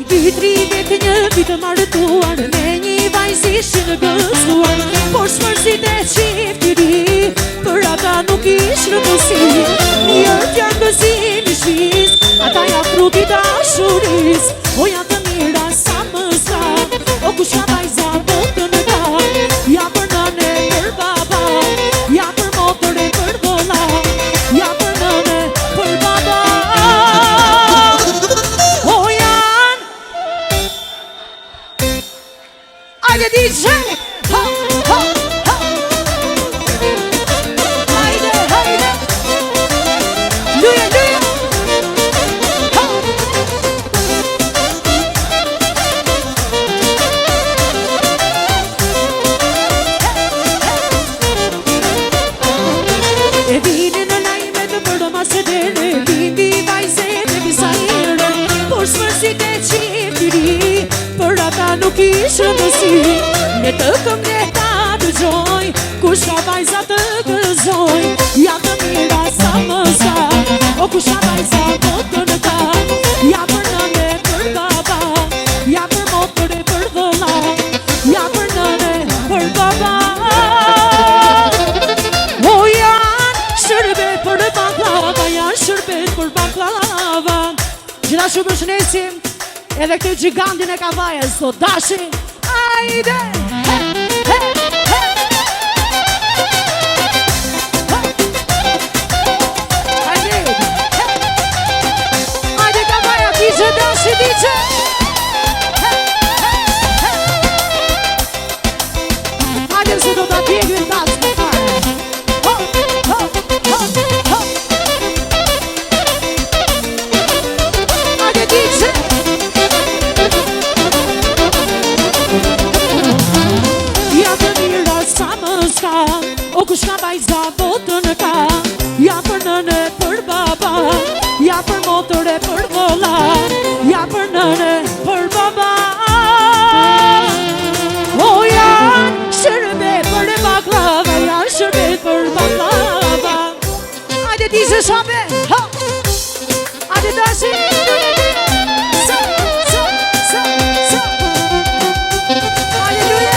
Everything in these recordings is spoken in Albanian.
Vitri vetë një vitë martuar me një vajzish në gëzuar, por shmërzit e qiftiri për ata nuk ish rëmësi. Mirë t'janë gëzimi shviz, ata ja fruti dashuris, o janë të mira sa më sa, o kush ka vajza botën e ta, ja për nëne për baba, ja për motër e për vola, ja për nëne për baba. Hajde DJ, ha, ha, ha. Hajde, hajde. Luja, luja. Ha. E vini në lajme të përdo masedere, vindi vajzet e visajere, por shmërzit e qiftiri për ata nuk ish rëmësi. Ne të këmre ta dëgjoj, kush ka vajza të gëzoj, ja të mira sa më sa, o kush ka vajza botën e ta, ja për nëne për baba, ja për motër e për vëlla, ja për nëne për baba. O janë shërbet për baklava, janë shërbet për baklava. Gjithashtu përshëndesim edhe këtë gigantin e kavajës, sot dashi, ajde, he, he, he. Ajde, he. Ajde kavaja, DJ, dashi, DJ. He, he, he. Ajde se do të tjegën dasë më fare. Ho, ho, ho, ho. Ajde, DJ. O kush ka vajza botën e ka, ja për nëne për baba, ja për motër e për vola, ja për nëne për baba. O janë shërbet për e baklava, janë shërbet për baklava. Ajde DJ shabe, ha! Ajde dashi! Sa, sa, sa, sa! Aleluja!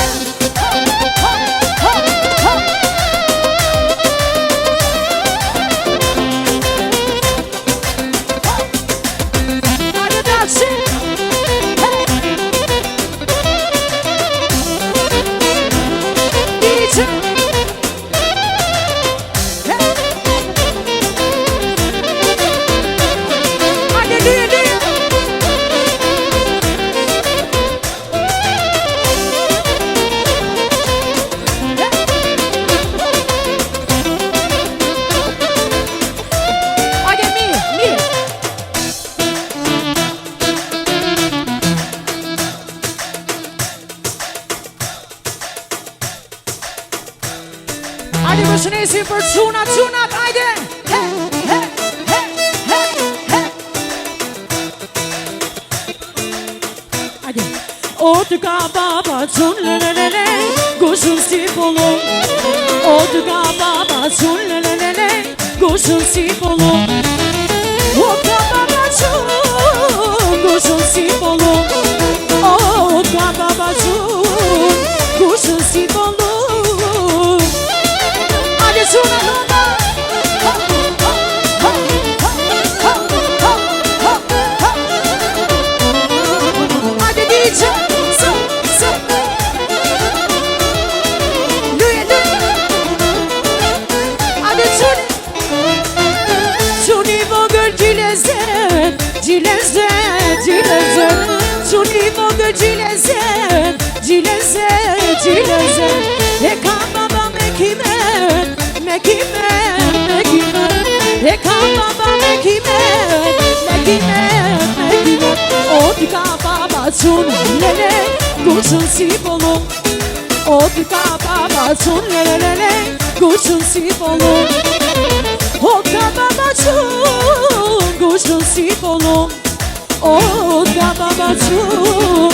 Ajde përshëndesim për çunat, ajde! He, he, he, he, he. Ajde! O të ka baba çun, le, le, le, le, gushun si pollon. O të ka baba çun, le, le, le, le, gushun si pollon. O ka baba çun, gushun si pollon. O ka baba çun, gushun si pollon. Çuna noma, ha, ha, ha, ha, ha, ha, ha, ha. Hadi DJ, so, so. Luja, luja. Hadi çuni. Çuni vogël gjilezet, gjilezet, gjilezet. Çuni vogël gjilezet, gjilezet, gjilezet. E ka baba me kimet. Me kimet, me kimet, e ka baba me kimet, me kimet, me kimet. O t'i ka baba çun, lele, gushun si pollon. O t'i ka baba çun, lele, lele, gushun si pollon. O ka baba çun, gushun si pollon. O ka baba çun,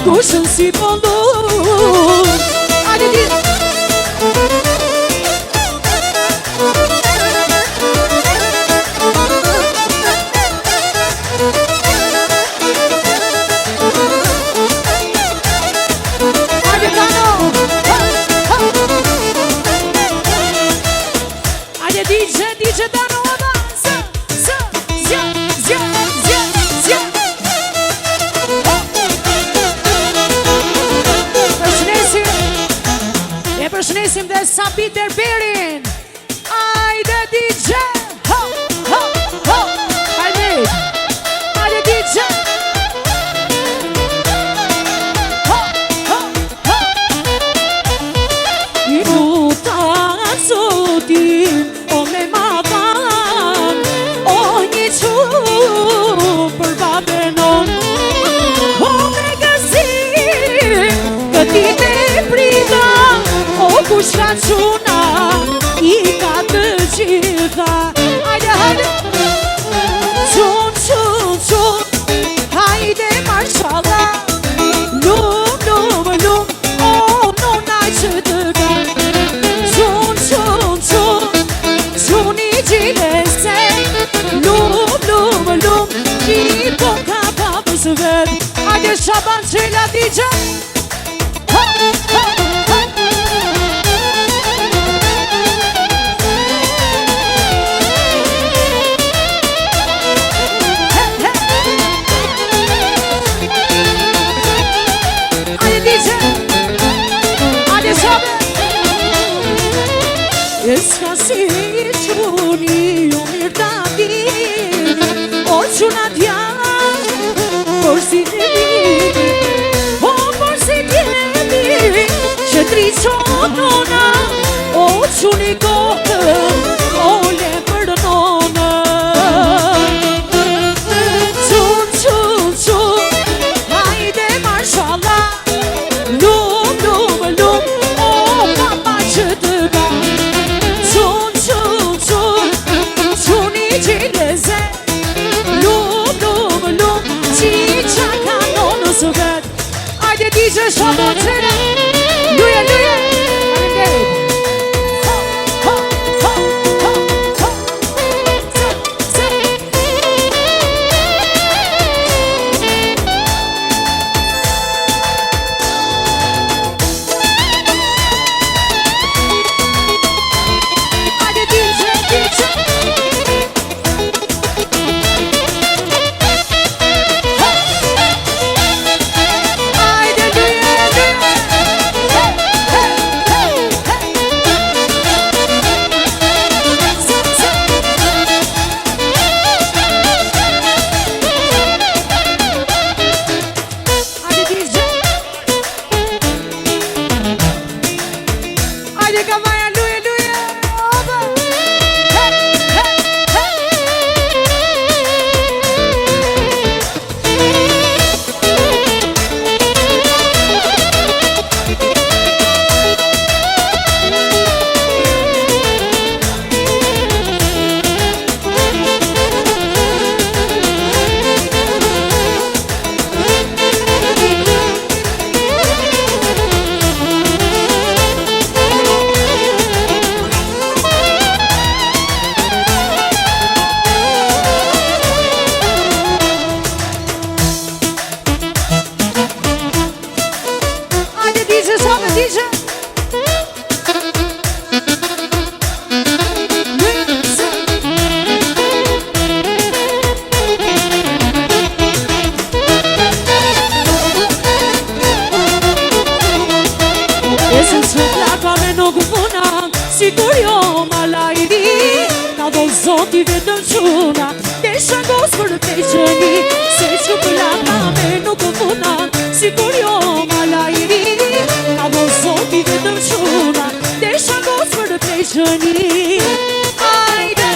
gushun si pollon. Hadi di. presim dhe Sabi Derberin. Ajde DJ, ho, ho, ho. Ajde, ajde DJ. Ho, ho, ho. I luta zotin, o me madhan, o një qu për babenon. O me gëzim, këti te prida, o kushra quna, i ka të gjitha. Hajde, hajde. Qun, qun, qun, hajde marshallah. Lum, lum, lum, o nonaj që të ka. Qun, qun, qun, qun i gjilese. Lum, lum, lum, i po ka papës vet. Hajde Shaban Qela DJ. Ha, ha, ha. Eska si quni, jo mirë ta dini, o quna t'janë, por si t'jemi, o por si t'jemi, që tri qonona, o quni kokën, o le për nona. Qun, qun, qun, hajde marshallah, lum, lum, lum, o papa që të ka. Gjileze, lum, lum, lum, qi qa ka nonë së vetë. Ajde DJ Shaban Qela, luje, luje. Ho, ho, ho, ho, ho. Se, se. Ajde DJ, DJ. Sigur jo malajri, ka do zoti vetëm quna, desha gos për peqeni, se që plaka me nuk vuna. Sigur jo malajri, ka do zoti vetëm quna, desha gos për peqeni. Ajde.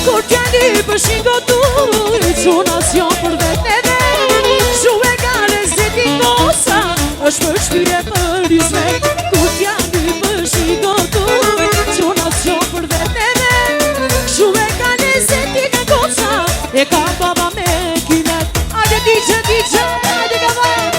Kur t'jani për shingotuj, quna s'jon për veteve, është për shpire për izmet, ku t'jani për shigotuj, quna s'jon për veteve, shu e ka lezetin e goca, e ka baba me kimet. Ajde DJ, DJ, ajde ka vaja.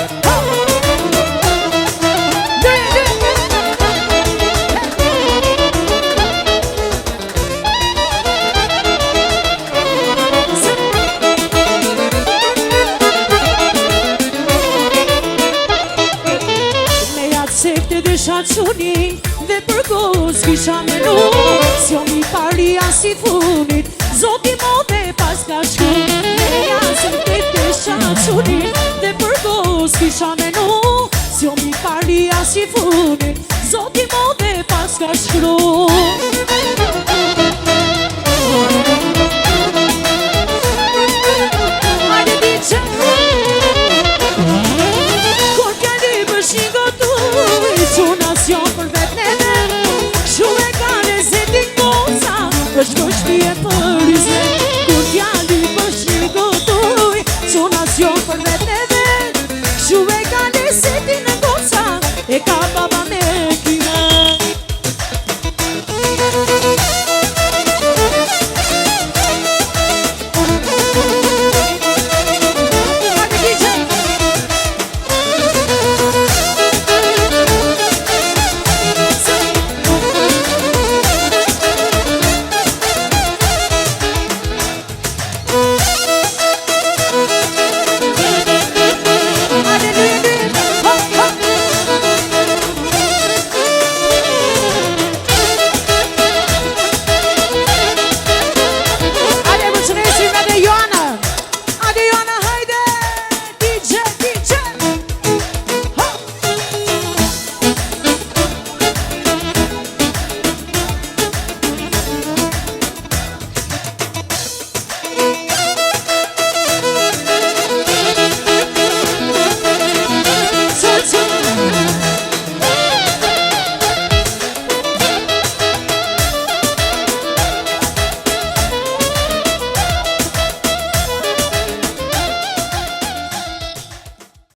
Quni dhe për gos kisha menu, s'jo mi paria si funit, zoti mo dhe pas ka shku. qunin dhe për gos kisha menu si o mi paria si funin Zoti mo dhe pas ka shkru Hajde di që Kur kjeli për shikotu I sunacion për vet neve Shu e ka rezetin goza është për shpije për